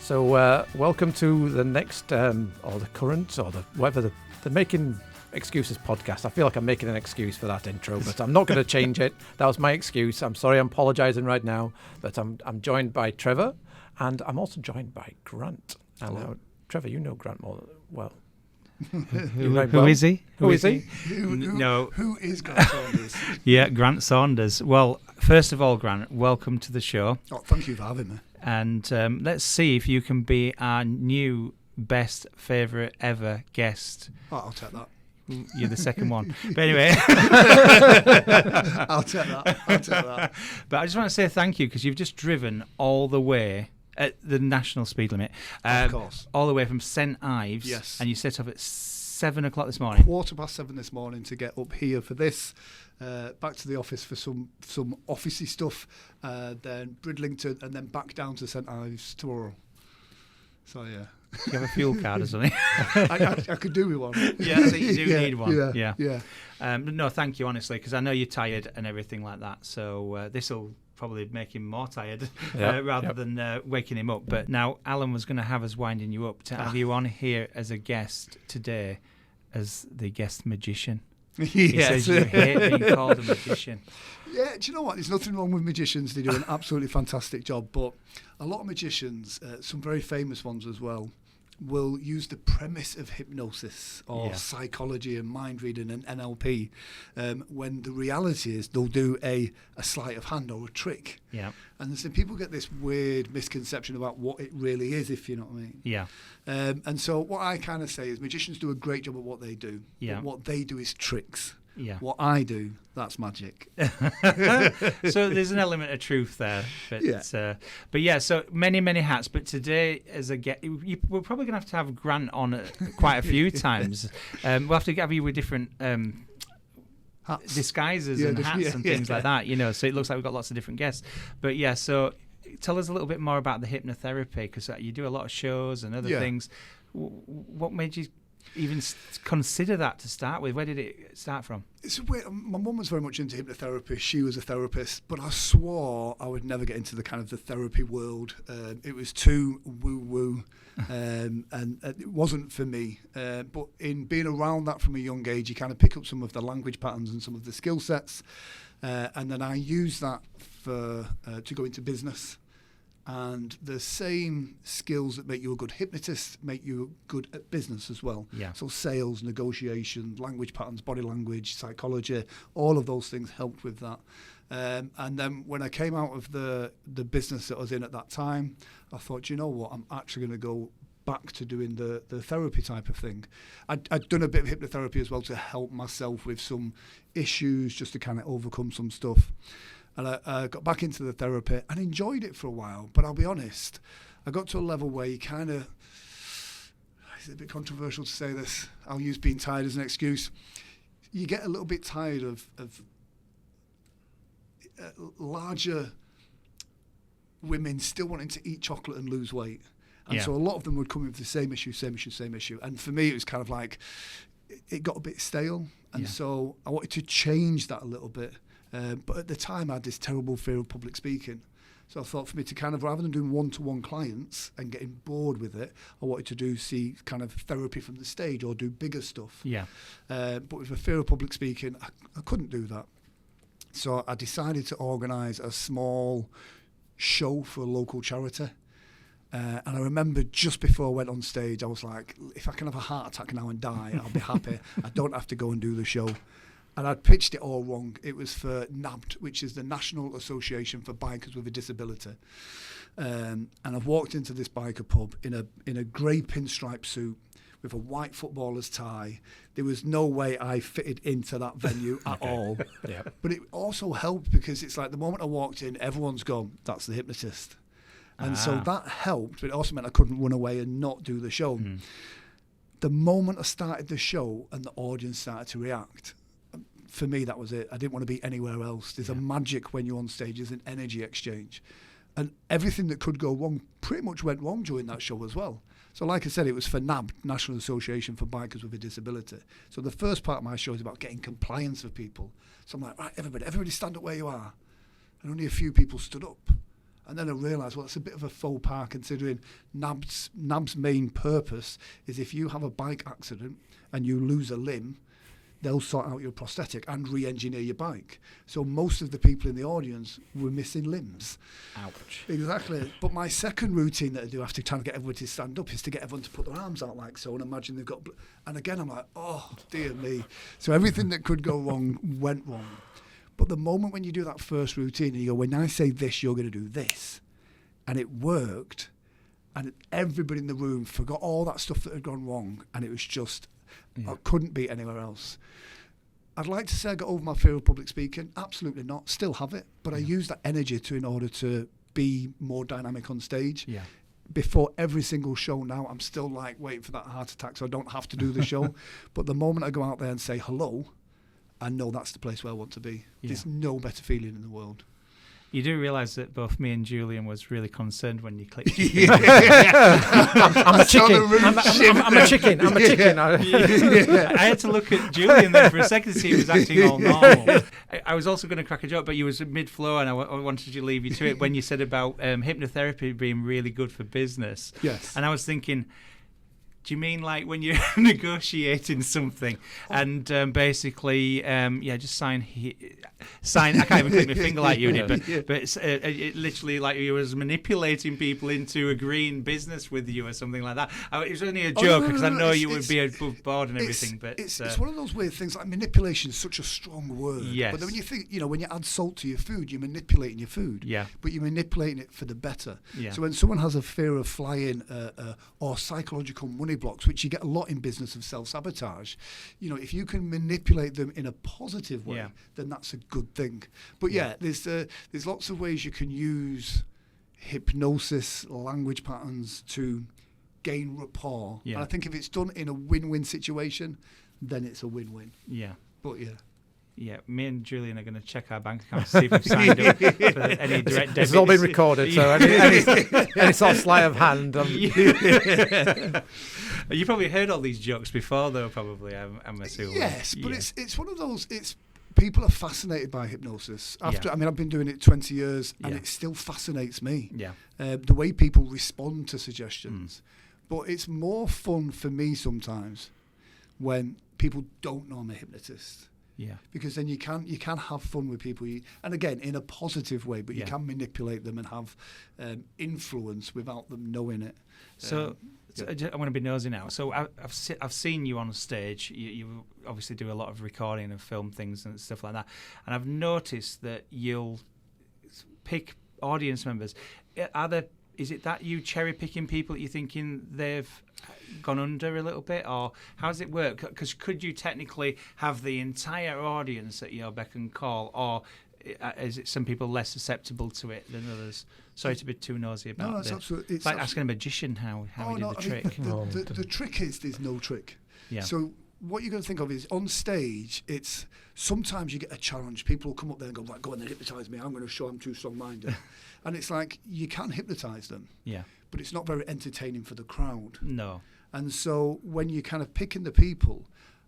So welcome to the next, or the current, or the whatever, the Making Excuses podcast. I feel like I'm making an excuse for that intro, but I'm not going to change it. That was my excuse. I'm sorry, I'm apologising right now, but I'm joined by Trevor, and I'm also joined by Grant. And now, Trevor, you know Grant more well. Who is he? Who is he? Who is Grant Saunders? Yeah, Grant Saunders. Well, first of all, Grant, welcome to the show. Oh, thank you for having me. And let's see if you can be our new best favourite ever guest. Oh, I'll take that. You're the second one. But anyway. I'll take that. But I just want to say thank you because you've just driven all the way at the national speed limit. Of course. All the way from St Ives. Yes. And you set off at 7 o'clock this morning. 7:15 this morning to get up here for this. Back to the office for some officey stuff, then Bridlington, and then back down to St Ives tomorrow. So yeah. You have a fuel card or something? I could do with one. Yeah, I think you do need one. Yeah. No, thank you, honestly, because I know you're tired and everything like that. So this will probably make him more tired rather than waking him up. But now Alan was going to have us winding you up to have you on here as a guest today as the guest magician. He says you hate being called a magician. Yeah, do you know what? There's nothing wrong with magicians. They do an absolutely fantastic job. But a lot of magicians, some very famous ones as well, will use the premise of hypnosis or psychology and mind reading and NLP when the reality is they'll do a sleight of hand or a trick. Yeah. And so people get this weird misconception about what it really is, if you know what I mean. Yeah. And so what I kind of say is magicians do a great job at what they do. Yeah. But what they do is tricks. Yeah. What I do, that's magic. So there's an element of truth there. But yeah, so many hats. But today, as a guest, we're probably going to have Grant on quite a few times. We'll have to have you with different disguises and hats and things like that, you know, so it looks like we've got lots of different guests. But yeah, so tell us a little bit more about the hypnotherapy, because you do a lot of shows and other things. What made you even consider that to start with? Where did it start from? It's weird. My mum was very much into hypnotherapy. She was a therapist, but I swore I would never get into the kind of the therapy world. It was too woo-woo, and it wasn't for me. But in being around that from a young age, you kind of pick up some of the language patterns and some of the skill sets, and then I use that to go into business. And the same skills that make you a good hypnotist make you good at business as well. Yeah. So sales, negotiation, language patterns, body language, psychology, all of those things helped with that. And then when I came out of the business that I was in at that time, I thought, you know what, I'm actually going to go back to doing the therapy type of thing. I'd done a bit of hypnotherapy as well to help myself with some issues, just to kind of overcome some stuff. And I got back into the therapy and enjoyed it for a while. But I'll be honest, I got to a level where you kind of, it's a bit controversial to say this, I'll use being tired as an excuse. You get a little bit tired of larger women still wanting to eat chocolate and lose weight. And so a lot of them would come in with the same issue. And for me, it was kind of like, it got a bit stale. And so I wanted to change that a little bit. But at the time, I had this terrible fear of public speaking. So I thought for me to kind of, rather than doing one-to-one clients and getting bored with it, I wanted to see kind of therapy from the stage or do bigger stuff. Yeah. But with a fear of public speaking, I couldn't do that. So I decided to organise a small show for a local charity. And I remember just before I went on stage, I was like, if I can have a heart attack now and die, I'll be happy. I don't have to go and do the show. And I'd pitched it all wrong. It was for NABD, which is the National Association for Bikers with a Disability. And I've walked into this biker pub in a grey pinstripe suit with a white footballer's tie. There was no way I fitted into that venue at all. Yeah. But it also helped because it's like the moment I walked in, everyone's gone, that's the hypnotist. And so that helped, but it also meant I couldn't run away and not do the show. Mm. The moment I started the show and the audience started to react, for me, that was it. I didn't want to be anywhere else. There's a magic when you're on stage. There's an energy exchange. And everything that could go wrong pretty much went wrong during that show as well. So like I said, it was for NABD, National Association for Bikers with a Disability. So the first part of my show is about getting compliance for people. So I'm like, right, everybody stand up where you are. And only a few people stood up. And then I realised, well, it's a bit of a faux pas considering NAB's main purpose is if you have a bike accident and you lose a limb, they'll sort out your prosthetic and re-engineer your bike. So most of the people in the audience were missing limbs. Ouch. Exactly. But my second routine that I do after trying to get everyone to stand up is to get everyone to put their arms out like so and imagine they've got... And again, I'm like, oh, dear me. So everything that could go wrong went wrong. But the moment when you do that first routine and you go, when I say this, you're going to do this. And it worked. And everybody in the room forgot all that stuff that had gone wrong. And it was just... I couldn't be anywhere else. I'd like to say I got over my fear of public speaking. Absolutely not. Still have it. But I use that energy in order to be more dynamic on stage. Yeah. Before every single show now, I'm still like waiting for that heart attack so I don't have to do the show. But the moment I go out there and say hello, I know that's the place where I want to be. Yeah. There's no better feeling in the world. You do realise that both me and Julian was really concerned when you clicked. I'm a chicken. I'm a chicken. I'm a chicken. I had to look at Julian then for a second to see he was acting all normal. I was also going to crack a joke, but you was mid-flow and I wanted to leave you to it when you said about hypnotherapy being really good for business. Yes. And I was thinking... Do you mean like when you're negotiating something and basically, just sign? I can't even click my finger like you did, but it's it literally like you was manipulating people into agreeing business with you or something like that. It was only a joke because I know you would be above board and everything. But it's one of those weird things. Like manipulation is such a strong word. Yes. But then when you think, when you add salt to your food, you're manipulating your food. Yeah. But you're manipulating it for the better. Yeah. So when someone has a fear of flying or psychological money blocks, which you get a lot in business of self-sabotage, if you can manipulate them in a positive way, then that's a good thing. But there's lots of ways you can use hypnosis, language patterns to gain rapport. Yeah. And I think if it's done in a win-win situation, then it's a win-win. Yeah. But yeah, me and Julian are going to check our bank account to see if we've signed up for any direct debits. It's all been recorded, so any sort of sleight of hand. You probably heard all these jokes before, though, probably, I'm assuming. Yes, but it's one of those... People are fascinated by hypnosis. I've been doing it 20 years, and it still fascinates me. Yeah. The way people respond to suggestions. But it's more fun for me sometimes when people don't know I'm a hypnotist. Yeah. Because then you can have fun with people, and again in a positive way, but you can manipulate them and have influence without them knowing it. So I want to be nosy now. So I've seen you on stage. You obviously do a lot of recording and film things and stuff like that. And I've noticed that you'll pick audience members. Is it that you cherry picking people that you're thinking they've gone under a little bit, or how does it work? Because could you technically have the entire audience at your beck and call, or is it some people less susceptible to it than others? Sorry to be too nosy about no, it's absolutely. It's like asking a magician how he did the trick. The trick is there's no trick. Yeah. So what you're going to think of is on stage, it's sometimes you get a challenge. People will come up there and go, right, go on and hypnotise me. I'm going to show I'm too strong-minded. And it's like, you can hypnotise them. Yeah. But it's not very entertaining for the crowd. No. And so when you're kind of picking the people,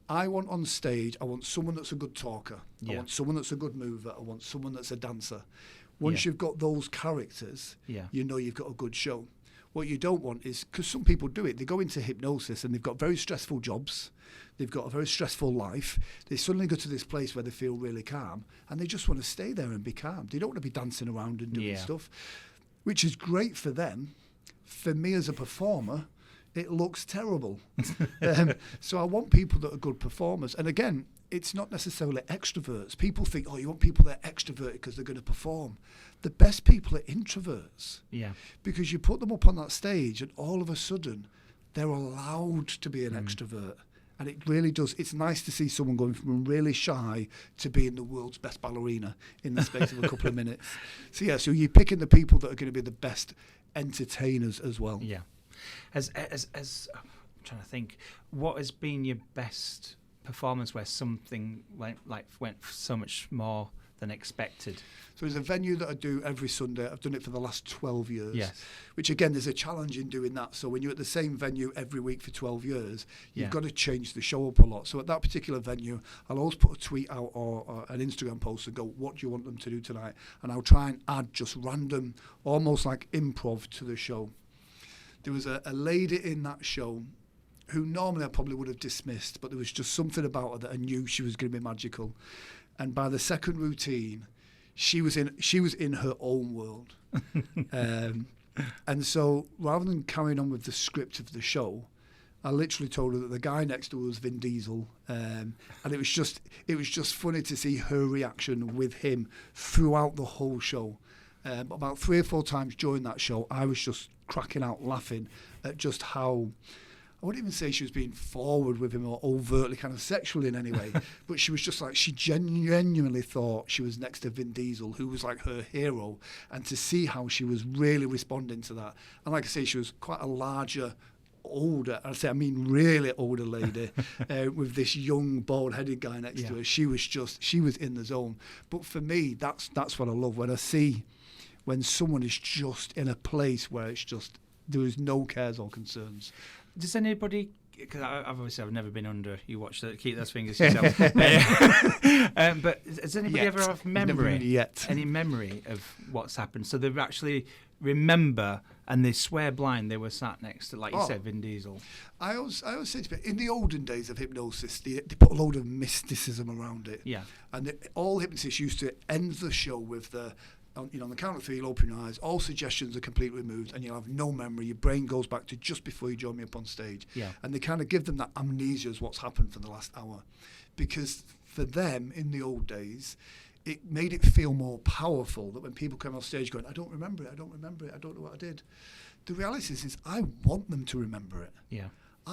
I want on stage, I want someone that's a good talker. I want someone that's a good mover. I want someone that's a dancer. Once you've got those characters, you know you've got a good show. What you don't want is, because some people do it, they go into hypnosis and they've got very stressful jobs, they've got a very stressful life, they suddenly go to this place where they feel really calm and they just want to stay there and be calm. They don't want to be dancing around and doing stuff, which is great for them. For me as a performer, it looks terrible. So I want people that are good performers. And again, it's not necessarily extroverts. People think, oh, you want people that are extroverted because they're going to perform. The best people are introverts. Yeah. Because you put them up on that stage and all of a sudden they're allowed to be an extrovert. And it really does. It's nice to see someone going from really shy to being the world's best ballerina in the space of a couple of minutes. So you're picking the people that are going to be the best entertainers as well. Yeah. As I'm trying to think, what has been your best performance where something went so much more than expected. So it's a venue that I do every Sunday. I've done it for the last 12 years. Yes. Which, again, there's a challenge in doing that. So when you're at the same venue every week for 12 years, you've got to change the show up a lot. So at that particular venue, I'll always put a tweet out or an Instagram post and go, what do you want them to do tonight? And I'll try and add just random, almost like improv to the show. There was a lady in that show who normally I probably would have dismissed, but there was just something about her that I knew she was going to be magical. And by the second routine, she was in her own world. And so rather than carrying on with the script of the show, I literally told her that the guy next to her was Vin Diesel, and it was just funny to see her reaction with him throughout the whole show. About 3 or 4 times during that show, I was just cracking out laughing at just how, I wouldn't even say she was being forward with him or overtly kind of sexual in any way, but she was just like, she genuinely thought she was next to Vin Diesel, who was like her hero, and to see how she was really responding to that. And like I say, she was quite a larger, older, I mean really older lady with this young bald-headed guy next to her. She was in the zone. But for me, that's what I love, when I see when someone is just in a place where it's just, there is no cares or concerns. Does anybody, because I've never been under, you watch that, keep those fingers yourself. But does anybody ever have any memory of what's happened? So they actually remember and they swear blind they were sat next to, like you said, Vin Diesel. I always say to people, in the olden days of hypnosis, they put a load of mysticism around it. Yeah. And all hypnotists used to end the show with on the count of 3, you'll open your eyes, all suggestions are completely removed, and you'll have no memory. Your brain goes back to just before you join me up on stage. Yeah. And they kind of give them that amnesia as what's happened for the last hour. Because for them, in the old days, it made it feel more powerful that when people come on stage going, I don't remember it, I don't know what I did. The reality is I want them to remember it. Yeah.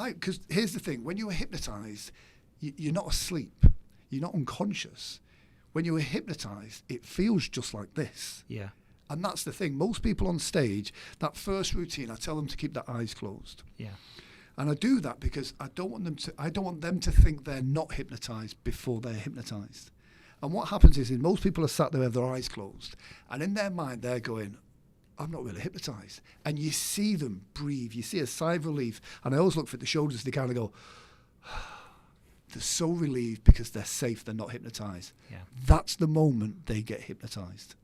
Because here's the thing, when you are hypnotised, you're not asleep, you're not unconscious. When you were hypnotised, it feels just like this. Yeah. And that's the thing. Most people on stage, that first routine, I tell them to keep their eyes closed. Yeah. And I do that because I don't want them to think they're not hypnotised before they're hypnotised. And what happens is most people are sat there with their eyes closed, and in their mind they're going, I'm not really hypnotised. And you see them breathe, you see a sigh of relief, and I always look for the shoulders, they kind of go, they're so relieved because they're safe, they're not hypnotised. Yeah. That's the moment they get hypnotised.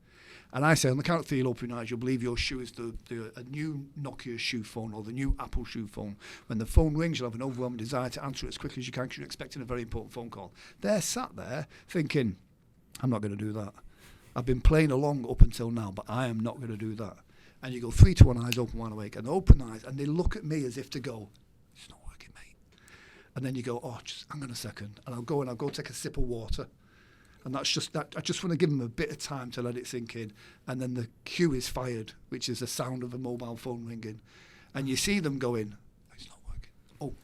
And I say, on the count of 3, you'll open your eyes, you'll believe your shoe is a new Nokia shoe phone or the new Apple shoe phone. When the phone rings, you'll have an overwhelming desire to answer it as quickly as you can because you're expecting a very important phone call. They're sat there thinking, I'm not going to do that. I've been playing along up until now, but I am not going to do that. And you go 3, 2, 1, eyes open, wide awake, and they open eyes, and they look at me as if to go, it's not working, mate. And then you go, just hang on a second, and I'll go take a sip of water. And that's just that. I just want to give them a bit of time to let it sink in, and then the cue is fired, which is the sound of a mobile phone ringing, and you see them going, "It's not working."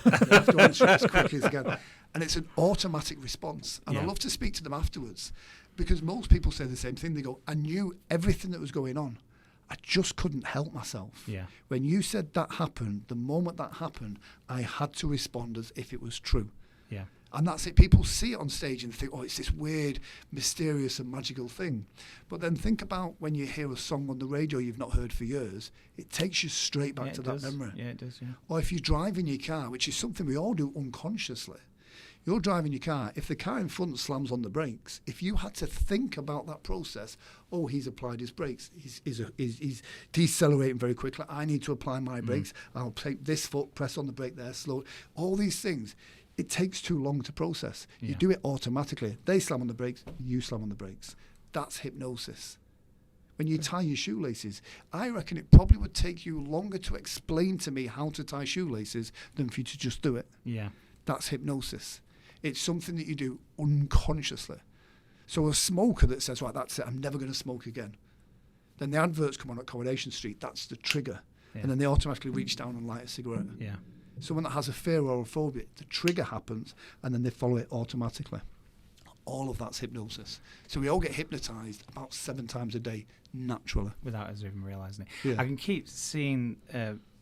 And they have to answer it as quickly as they can, and it's an automatic response. And I love to speak to them afterwards, because most people say the same thing. They go, "I knew everything that was going on. I just couldn't help myself." Yeah. When you said that happened, the moment that happened, I had to respond as if it was true. Yeah. And that's it. People see it on stage and think, it's this weird, mysterious and magical thing. But then think about when you hear a song on the radio you've not heard for years, it takes you straight back to that memory. Yeah, it does, yeah. Or if you drive in your car, which is something we all do unconsciously, you're driving your car, if the car in front slams on the brakes, if you had to think about that process, he's applied his brakes, he's decelerating very quickly, I need to apply my brakes, I'll take this foot, press on the brake there, slow, all these things. It takes too long to process. Yeah. You do it automatically. They slam on the brakes, you slam on the brakes. That's hypnosis. When you tie your shoelaces, I reckon it probably would take you longer to explain to me how to tie shoelaces than for you to just do it. Yeah. That's hypnosis. It's something that you do unconsciously. So a smoker that says, right, that's it, I'm never going to smoke again. Then the adverts come on at Coronation Street, that's the trigger. Yeah. And then they automatically reach down and light a cigarette. Yeah. Someone that has a fear or a phobia, the trigger happens, and then they follow it automatically. All of that's hypnosis. So we all get hypnotised about 7 times a day, naturally. Without us even realising it. Yeah. I can keep seeing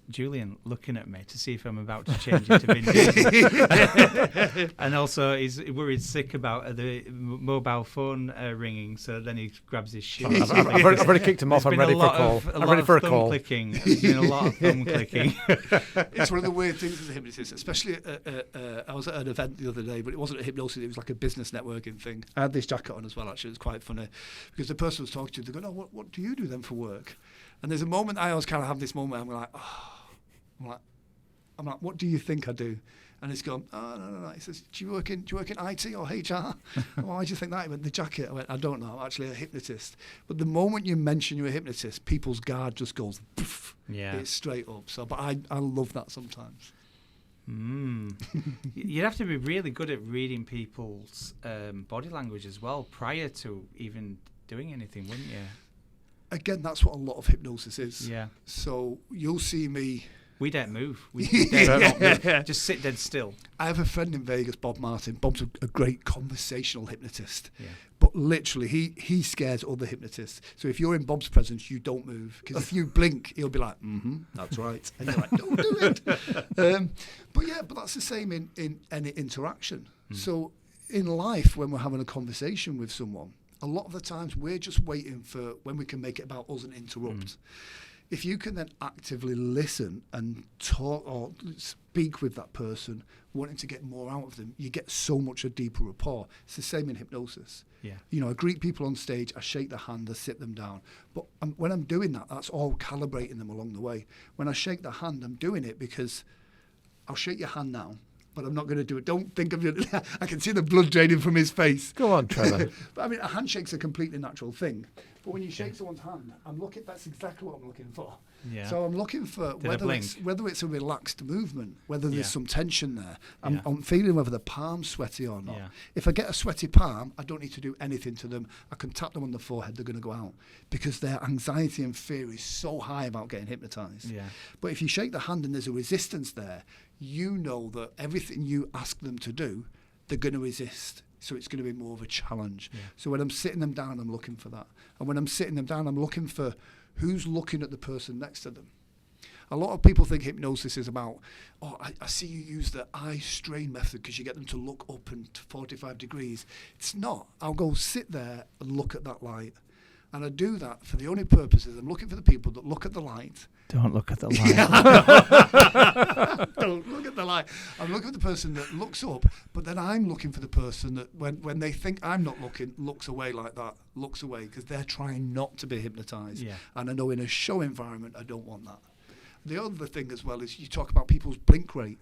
Julian looking at me to see if I'm about to change into Vin Diesel. And also he's worried sick about the mobile phone ringing, so then he grabs his shoe. I've already kicked him off. I'm ready for a call. I'm ready for a call. Clicking. There's been a lot of thumb clicking. It's one of the weird things as a hypnotist, especially I was at an event the other day, but it wasn't a hypnosis, it was like a business networking thing. I had this jacket on as well, actually. It was quite funny because the person was talking to, they go, "Oh, what do you do then for work?" And there's a moment, I always kind of have this moment, I'm like, what do you think I do? And he's gone, "Oh, no. He says, do you work in IT or HR? Why do you think that? He went, "The jacket." I went, "I don't know, I'm actually a hypnotist." But the moment you mention you're a hypnotist, people's guard just goes, poof. Yeah. It's straight up. So, but I love that sometimes. You'd have to be really good at reading people's body language as well prior to even doing anything, wouldn't you? Again, that's what a lot of hypnosis is. Yeah. So you'll see me. We don't move. We don't move. Just sit dead still. I have a friend in Vegas, Bob Martin. Bob's a great conversational hypnotist. Yeah. But literally, he scares other hypnotists. So if you're in Bob's presence, you don't move. Because if you blink, he'll be like, that's right. And you're like, don't do it. But that's the same in any interaction. So in life, when we're having a conversation with someone, a lot of the times we're just waiting for when we can make it about us and interrupt. If you can then actively listen and talk or speak with that person, wanting to get more out of them, you get so much a deeper rapport. It's the same in hypnosis. Yeah. You know, I greet people on stage, I shake their hand, I sit them down. But when I'm doing that, that's all calibrating them along the way. When I shake their hand, I'm doing it because I'll shake your hand now, but I'm not going to do it. Don't think of it. I can see the blood draining from his face. Go on, Trevor. But I mean, a handshake's a completely natural thing. But when you shake someone's hand, that's exactly what I'm looking for. Yeah. So I'm looking for whether it's a relaxed movement, whether there's some tension there. I'm feeling whether the palm's sweaty or not. Yeah. If I get a sweaty palm, I don't need to do anything to them. I can tap them on the forehead, they're going to go out. Because their anxiety and fear is so high about getting hypnotised. Yeah. But if you shake the hand and there's a resistance there, you know that everything you ask them to do, they're going to resist. So it's going to be more of a challenge. Yeah. So when I'm sitting them down, I'm looking for that. And when I'm sitting them down, I'm looking for who's looking at the person next to them. A lot of people think hypnosis is about, I see you use the eye strain method because you get them to look up and 45 degrees. It's not. I'll go sit there and look at that light. And I do that for the only purposes. I'm looking for the people that look at the light. Don't look at the light. Don't look at the light. I'm looking at the person that looks up, but then I'm looking for the person that when they think I'm not looking, looks away like that, looks away because they're trying not to be hypnotised. Yeah. And I know in a show environment, I don't want that. The other thing as well is you talk about people's blink rate.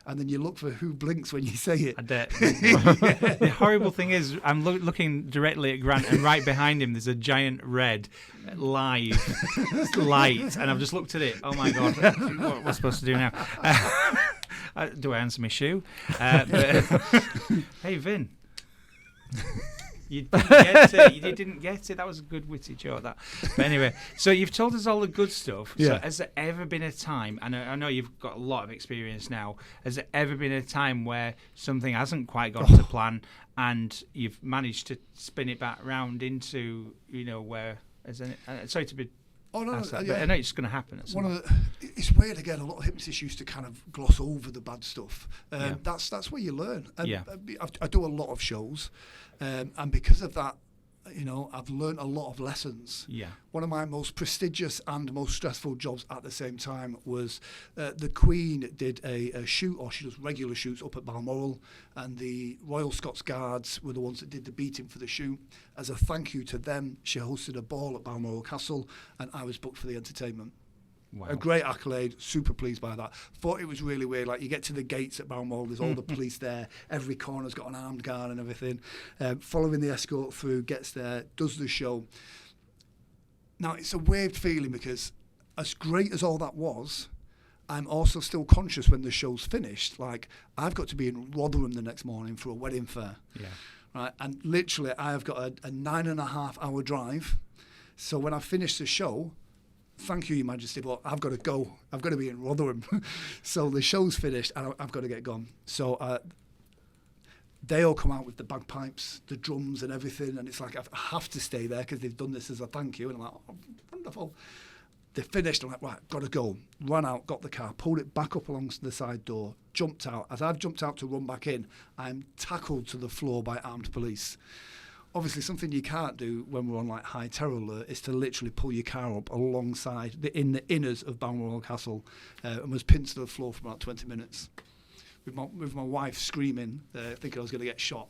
And then you look for who blinks when you say it. The horrible thing is, I'm looking directly at Grant, and right behind him there's a giant red live light, and I've just looked at it. Oh my God, what am I supposed to do now? Do I answer my shoe? Hey, Vin. You didn't get it. You didn't get it. That was a good witty joke, that. But anyway, so you've told us all the good stuff. Yeah. So has there ever been a time, and I know you've got a lot of experience now, has there ever been a time where something hasn't quite gone to plan and you've managed to spin it back round into, where... sorry to be... Oh, no, but I know it's going to happen at some point. It's weird, again, a lot of hypnotists used to kind of gloss over the bad stuff. That's where you learn. And I do a lot of shows, and because of that, I've learned a lot of lessons. Yeah. One of my most prestigious and most stressful jobs at the same time was the Queen did a shoot, or she does regular shoots up at Balmoral, and the Royal Scots Guards were the ones that did the beating for the shoot. As a thank you to them, she hosted a ball at Balmoral Castle, and I was booked for the entertainment. Wow. A great accolade, super pleased by that. Thought it was really weird, like you get to the gates at Balmoral, there's all the police there, every corner's got an armed guard and everything. Following the escort through, gets there, does the show. Now, it's a weird feeling because as great as all that was, I'm also still conscious when the show's finished. Like, I've got to be in Rotherham the next morning for a wedding fair. Yeah. Right, and literally, I've got a 9.5-hour drive. So when I finish the show, thank you, Your Majesty, but I've got to go. I've got to be in Rotherham. So the show's finished and I've got to get gone. So they all come out with the bagpipes, the drums and everything. And it's like, I have to stay there because they've done this as a thank you. And I'm like, oh, wonderful. They finished. I'm like, right, got to go. Ran out, got the car, pulled it back up along the side door, jumped out. As I've jumped out to run back in, I'm tackled to the floor by armed police. Obviously, something you can't do when we're on like high terror alert is to literally pull your car up alongside in the inners of Balmoral Castle, and was pinned to the floor for about 20 minutes. With my wife screaming, thinking I was going to get shot.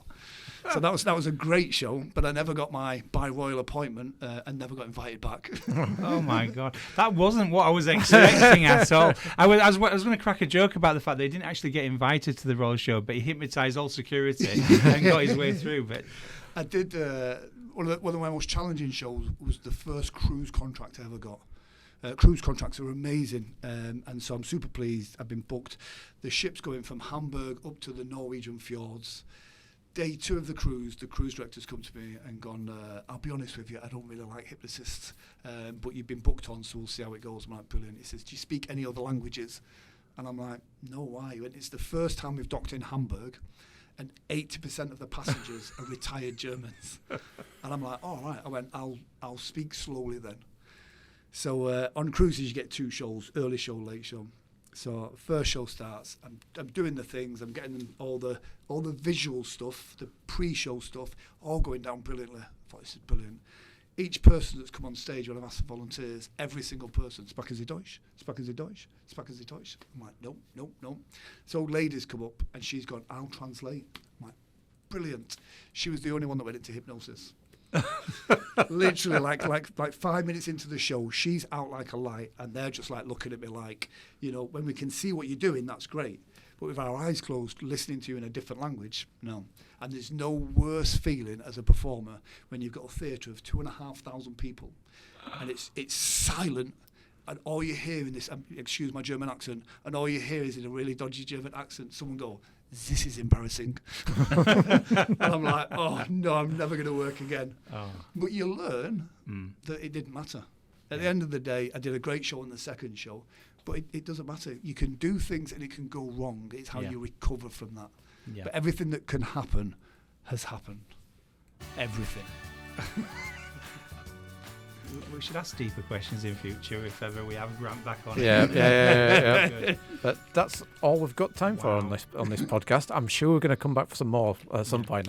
So that was a great show, but I never got my by royal appointment and never got invited back. Oh my God, that wasn't what I was expecting at all. I was going to crack a joke about the fact that he didn't actually get invited to the royal show, but he hypnotised all security and got his way through. But I did one of my most challenging shows was the first cruise contract I ever got. Cruise contracts are amazing, and so I'm super pleased. I've been booked. The ship's going from Hamburg up to the Norwegian fjords. Day 2 of the cruise director's come to me and gone, I'll be honest with you, I don't really like hypnotists, but you've been booked on, so we'll see how it goes. I'm like, brilliant. He says, do you speak any other languages? And I'm like, no, why? He went, it's the first time we've docked in Hamburg, and 80% of the passengers are retired Germans. And I'm like, all right. I went, I'll speak slowly then. So on cruises you get 2 shows, early show, late show. So first show starts, I'm doing the things, I'm getting them all the visual stuff, the pre-show stuff, all going down brilliantly. I thought, this is brilliant. Each person that's come on stage when I've asked for volunteers, every single person, sprechen Sie Deutsch, sprechen Sie Deutsch, sprechen Sie Deutsch. I'm like, no. So ladies come up and she's gone, I'll translate. I'm like, brilliant. She was the only one that went into hypnosis. Literally like 5 minutes into the show, she's out like a light, and they're just like looking at me like, when we can see what you're doing, that's great, but with our eyes closed, listening to you in a different language, no. And there's no worse feeling as a performer when you've got a theatre of 2,500 people and it's silent, and all you hear in this, excuse my German accent, and all you hear is in a really dodgy German accent someone go, this is embarrassing. And I'm like, oh no, I'm never going to work again. Oh. But you learn that it didn't matter. At the end of the day, I did a great show on the second show, but it doesn't matter. You can do things and it can go wrong. It's how you recover from that. Yeah. But everything that can happen has happened. Everything. We should ask deeper questions in future if ever we have Grant back on. Yeah. But that's all we've got time for on this podcast. I'm sure we're going to come back for some more at some point.